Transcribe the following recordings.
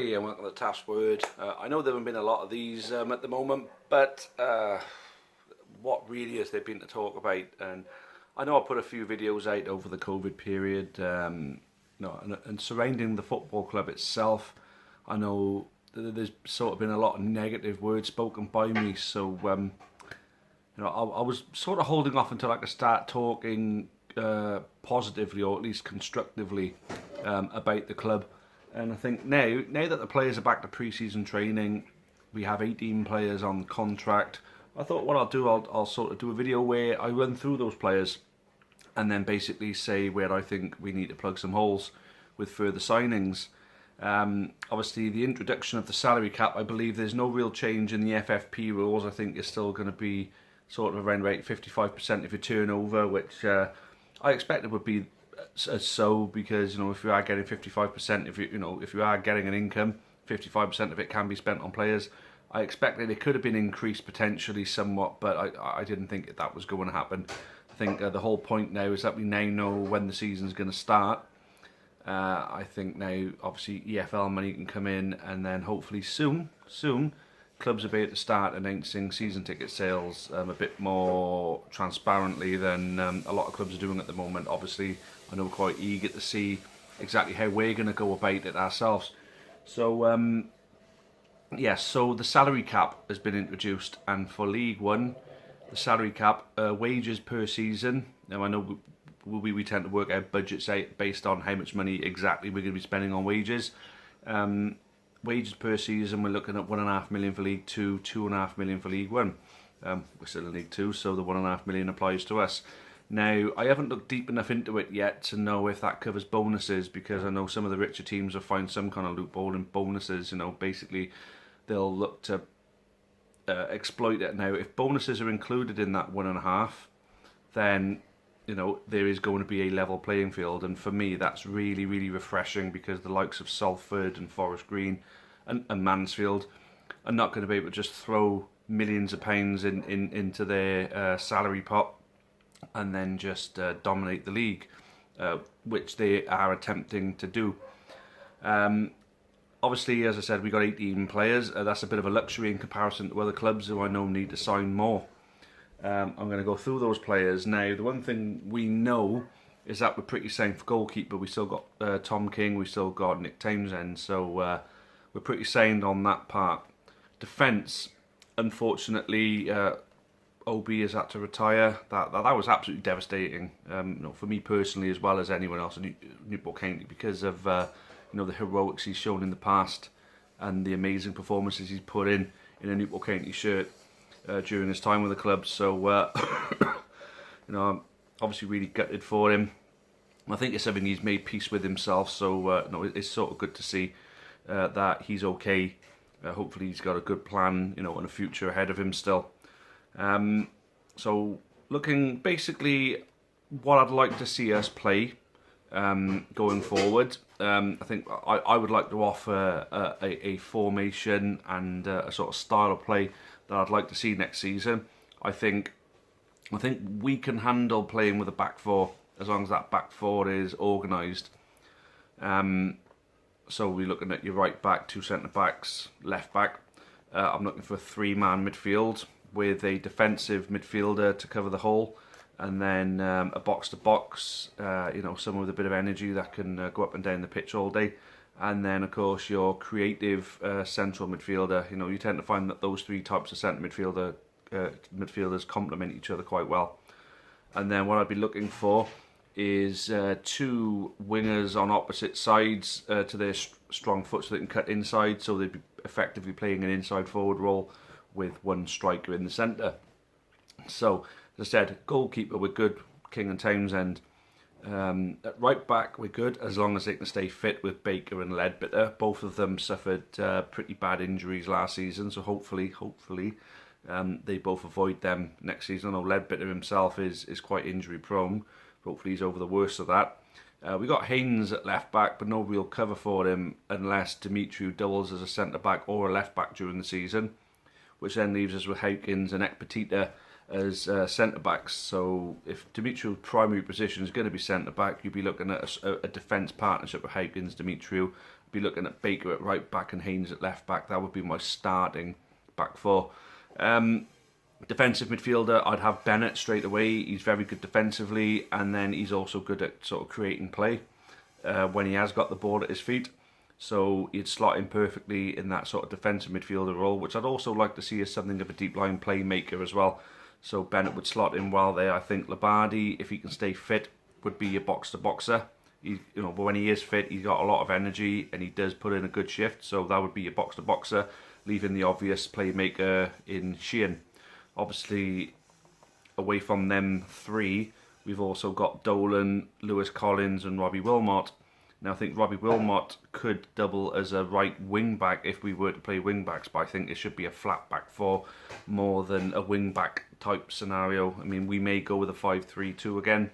Hey, and welcome to Taff's Word. I know there haven't been a lot of these at the moment, but what really has there been to talk about? And I know I put a few videos out over the COVID period, and surrounding the football club itself. I know there's sort of been a lot of negative words spoken by me, so I was sort of holding off until I could start talking positively, or at least constructively, about the club. And I think now that the players are back to pre-season training, we have 18 players on contract. I thought what I'll do, I'll sort of do a video where I run through those players and then basically say where I think we need to plug some holes with further signings. Obviously, the introduction of the salary cap, I believe there's no real change in the FFP rules. I think you're still going to be sort of around about 55% of your turnover, which I expected would be so, because if you are getting 55%, if you are getting an income, 55% of it can be spent on players. I expected it could have been increased potentially somewhat, but I didn't think that was going to happen. I think the whole point now is that we now know when the season's going to start. I think now obviously EFL money can come in, and then hopefully soon clubs will be able to start announcing season ticket sales a bit more transparently than a lot of clubs are doing at the moment. Obviously, I know we're quite eager to see exactly how we're going to go about it ourselves. So, so the salary cap has been introduced, and for League One, the salary cap, wages per season. Now, I know we tend to work out budgets out based on how much money exactly we're going to be spending on wages. Wages per season, we're looking at 1.5 million for League 2, 2.5 million for League 1. We're still in League 2, so the 1.5 million applies to us. Now, I haven't looked deep enough into it yet to know if that covers bonuses, because I know some of the richer teams have found some kind of loophole in bonuses. Basically, they'll look to exploit it. Now, if bonuses are included in that 1.5, then there is going to be a level playing field, and for me that's really, really refreshing, because the likes of Salford and Forest Green and Mansfield are not going to be able to just throw millions of pounds into their salary pot and then just dominate the league, which they are attempting to do. Obviously, as I said, we got 18 players. That's a bit of a luxury in comparison to other clubs who I know need to sign more. I'm going to go through those players now. The one thing we know is that we're pretty sound for goalkeeper. We still got Tom King, we still got Nick Townsend, so we're pretty sound on that part. Defence, unfortunately, OB has had to retire. That was absolutely devastating, for me personally, as well as anyone else in Newport County, because of the heroics he's shown in the past and the amazing performances he's put in a Newport County shirt during his time with the club. So I'm obviously really gutted for him. I think it's something he's made peace with himself, so it's sort of good to see that he's okay. Hopefully he's got a good plan, and a future ahead of him still. So looking basically what I'd like to see us play going forward, I think I would like to offer a formation and a sort of style of play that I'd like to see next season. I think we can handle playing with a back four, as long as that back four is organised. So we're looking at your right back, 2 centre backs, left back. I'm looking for a 3-man midfield with a defensive midfielder to cover the hole, and then a box to box, someone with a bit of energy that can go up and down the pitch all day. And then, of course, your creative central midfielder. You tend to find that those 3 types of centre midfielders complement each other quite well. And then what I'd be looking for is 2 wingers on opposite sides to their strong foot, so they can cut inside, so they'd be effectively playing an inside forward role with 1 striker in the centre. So, as I said, goalkeeper, we're good, King and Townsend. At right back, we're good, as long as they can stay fit with Baker and Ledbetter. Both of them suffered pretty bad injuries last season, so hopefully they both avoid them next season. I know Ledbetter himself is quite injury prone. Hopefully he's over the worst of that. We got Haynes at left back, but no real cover for him unless Dimitri doubles as a centre back or a left back during the season, which then leaves us with Hawkins and Ekpetita as centre-backs. So if Dimitriou's primary position is going to be centre-back, you'd be looking at a defence partnership with Hykins, Dimitriou. Be looking at Baker at right back and Haynes at left back. That would be my starting back four. Defensive midfielder, I'd have Bennett straight away. He's very good defensively, and then he's also good at sort of creating play when he has got the ball at his feet. So he'd slot in perfectly in that sort of defensive midfielder role, which I'd also like to see as something of a deep line playmaker as well. So Bennett would slot in well there. I think Labardi, if he can stay fit, would be your box-to-boxer. But when he is fit, he's got a lot of energy and he does put in a good shift. So that would be your box-to-boxer, leaving the obvious playmaker in Sheehan. Obviously, away from them three, we've also got Dolan, Lewis Collins and Robbie Wilmot. Now I think Robbie Wilmot could double as a right wing back if we were to play wing backs, but I think it should be a flat back four more than a wing back type scenario. I mean, we may go with a 5-3-2 again,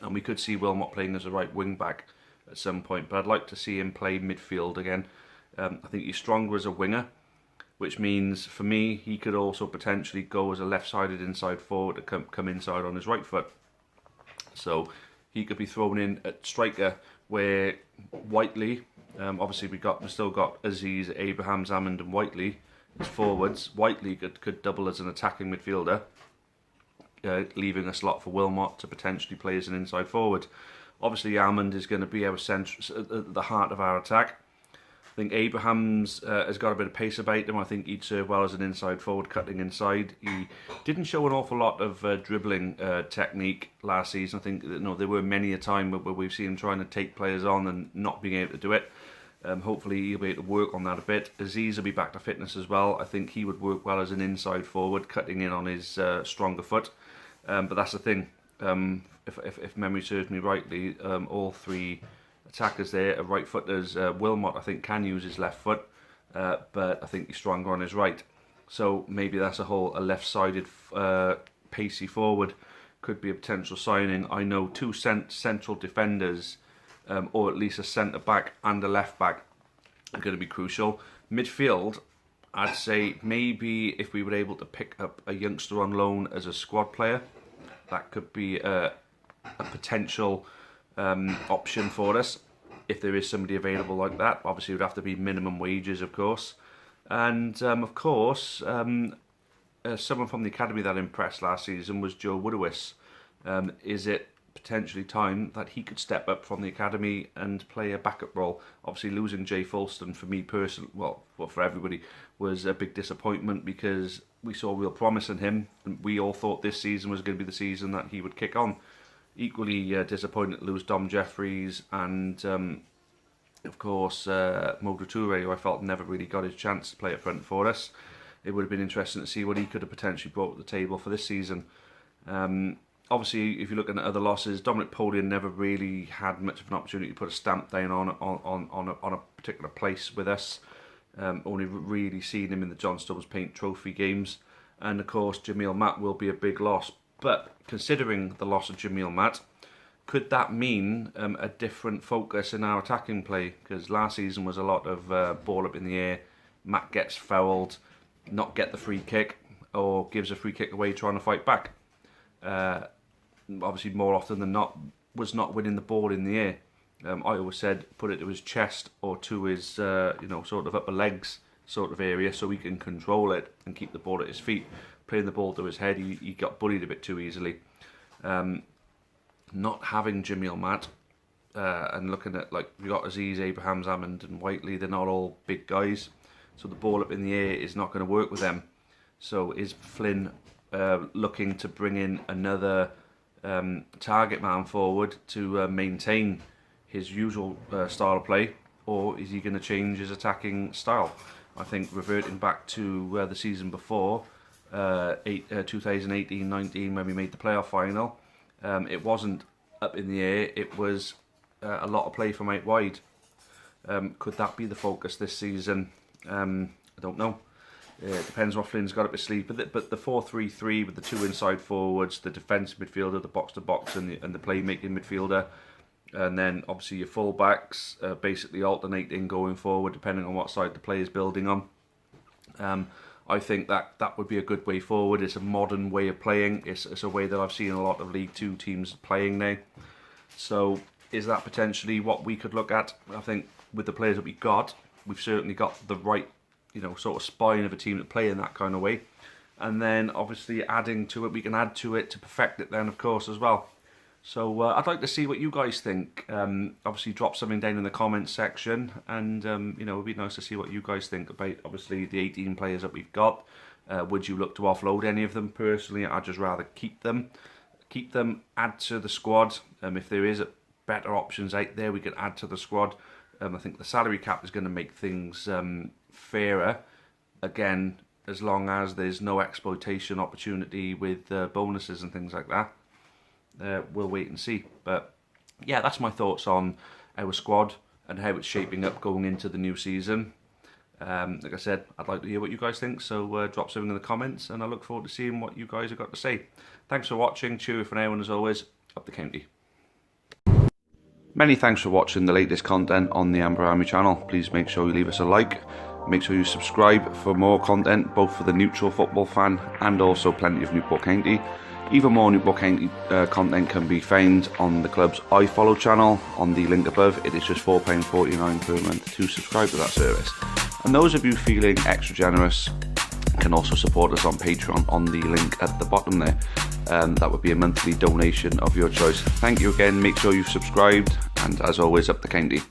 and we could see Wilmot playing as a right wing back at some point, but I'd like to see him play midfield again. I think he's stronger as a winger, which means for me he could also potentially go as a left-sided inside forward to come inside on his right foot. So he could be thrown in at striker, where Whiteley, obviously we've still got Aziz, Abraham, Hammond and Whiteley as forwards. Whiteley could double as an attacking midfielder, leaving a slot for Wilmot to potentially play as an inside forward. Obviously Hammond is going to be our the heart of our attack. I think Abraham's has got a bit of pace about him. I think he'd serve well as an inside forward, cutting inside. He didn't show an awful lot of dribbling technique last season. I think there were many a time where we've seen him trying to take players on and not being able to do it. Hopefully he'll be able to work on that a bit. Aziz will be back to fitness as well. I think he would work well as an inside forward, cutting in on his stronger foot. But that's the thing. If memory serves me rightly, all three attackers there are right footers. Wilmot I think can use his left foot, but I think he's stronger on his right. So maybe that's a left-sided pacey forward could be a potential signing. I know two central defenders, or at least a centre back and a left back, are going to be crucial. Midfield, I'd say maybe if we were able to pick up a youngster on loan as a squad player, that could be a potential option for us if there is somebody available like that. Obviously it would have to be minimum wages, of course, and of course someone from the academy that impressed last season was Joe Woodowis. Is it potentially time that he could step up from the academy and play a backup role? Obviously losing Jay Fulston for me personally, well for everybody, was a big disappointment because we saw real promise in him and we all thought this season was going to be the season that he would kick on. Equally disappointed to lose Dom Jeffries and of course Modou Touré, who I felt never really got his chance to play up front for us. It would have been interesting to see what he could have potentially brought to the table for this season. Obviously, if you're looking at other losses, Dominic Polian never really had much of an opportunity to put a stamp down on a particular place with us. Only really seen him in the John Stones Paint Trophy games, and of course Jamil Matt will be a big loss. But considering the loss of Jamil Matt, could that mean a different focus in our attacking play? Because last season was a lot of ball up in the air, Matt gets fouled, not get the free kick, or gives a free kick away trying to fight back. Obviously more often than not was not winning the ball in the air. I always said put it to his chest or to his sort of upper legs sort of area so he can control it and keep the ball at his feet. Playing the ball to his head, he got bullied a bit too easily. Not having Jamil Matt and looking at, like, we got Aziz, Abraham, Hammond and Whiteley, they're not all big guys, so the ball up in the air is not going to work with them. So is Flynn looking to bring in another target man forward to maintain his usual style of play, or is he going to change his attacking style? I think reverting back to the season before, 2018-19, when we made the playoff final, it wasn't up in the air, it was a lot of play from out wide. Could that be the focus this season? I don't know. It depends what Flynn's got up his sleeve. But the 4-3-3 with the two inside forwards, the defensive midfielder, the box-to-box and the playmaking midfielder, and then obviously your full-backs basically alternating going forward depending on what side the play is building on. I think that would be a good way forward. It's a modern way of playing. It's a way that I've seen a lot of League Two teams playing now. So is that potentially what we could look at? I think with the players that we got, we've certainly got the right, sort of spine of a team to play in that kind of way. And then obviously adding to it, we can add to it to perfect it then, of course, as well. So I'd like to see what you guys think. Obviously drop something down in the comments section, and it would be nice to see what you guys think about obviously the 18 players that we've got. Would you look to offload any of them? Personally, I'd just rather keep them, add to the squad. If there is better options out there, we can add to the squad. I think the salary cap is going to make things fairer, again, as long as there's no exploitation opportunity with bonuses and things like that. We'll wait and see. But yeah, that's my thoughts on our squad and how it's shaping up going into the new season. Like I said, I'd like to hear what you guys think, so drop something in the comments, and I look forward to seeing what you guys have got to say. Thanks for watching, cheerio for now, and as always, up the county. Many thanks for watching the latest content on the Amber Army channel. Please make sure you leave us a like, make sure you subscribe for more content, both for the neutral football fan and also plenty of Newport County. Even more Newport County content can be found on the club's iFollow channel on the link above. It is just £4.49 per month to subscribe to that service. And those of you feeling extra generous can also support us on Patreon on the link at the bottom there. That would be a monthly donation of your choice. Thank you again, make sure you've subscribed, and as always, up the county.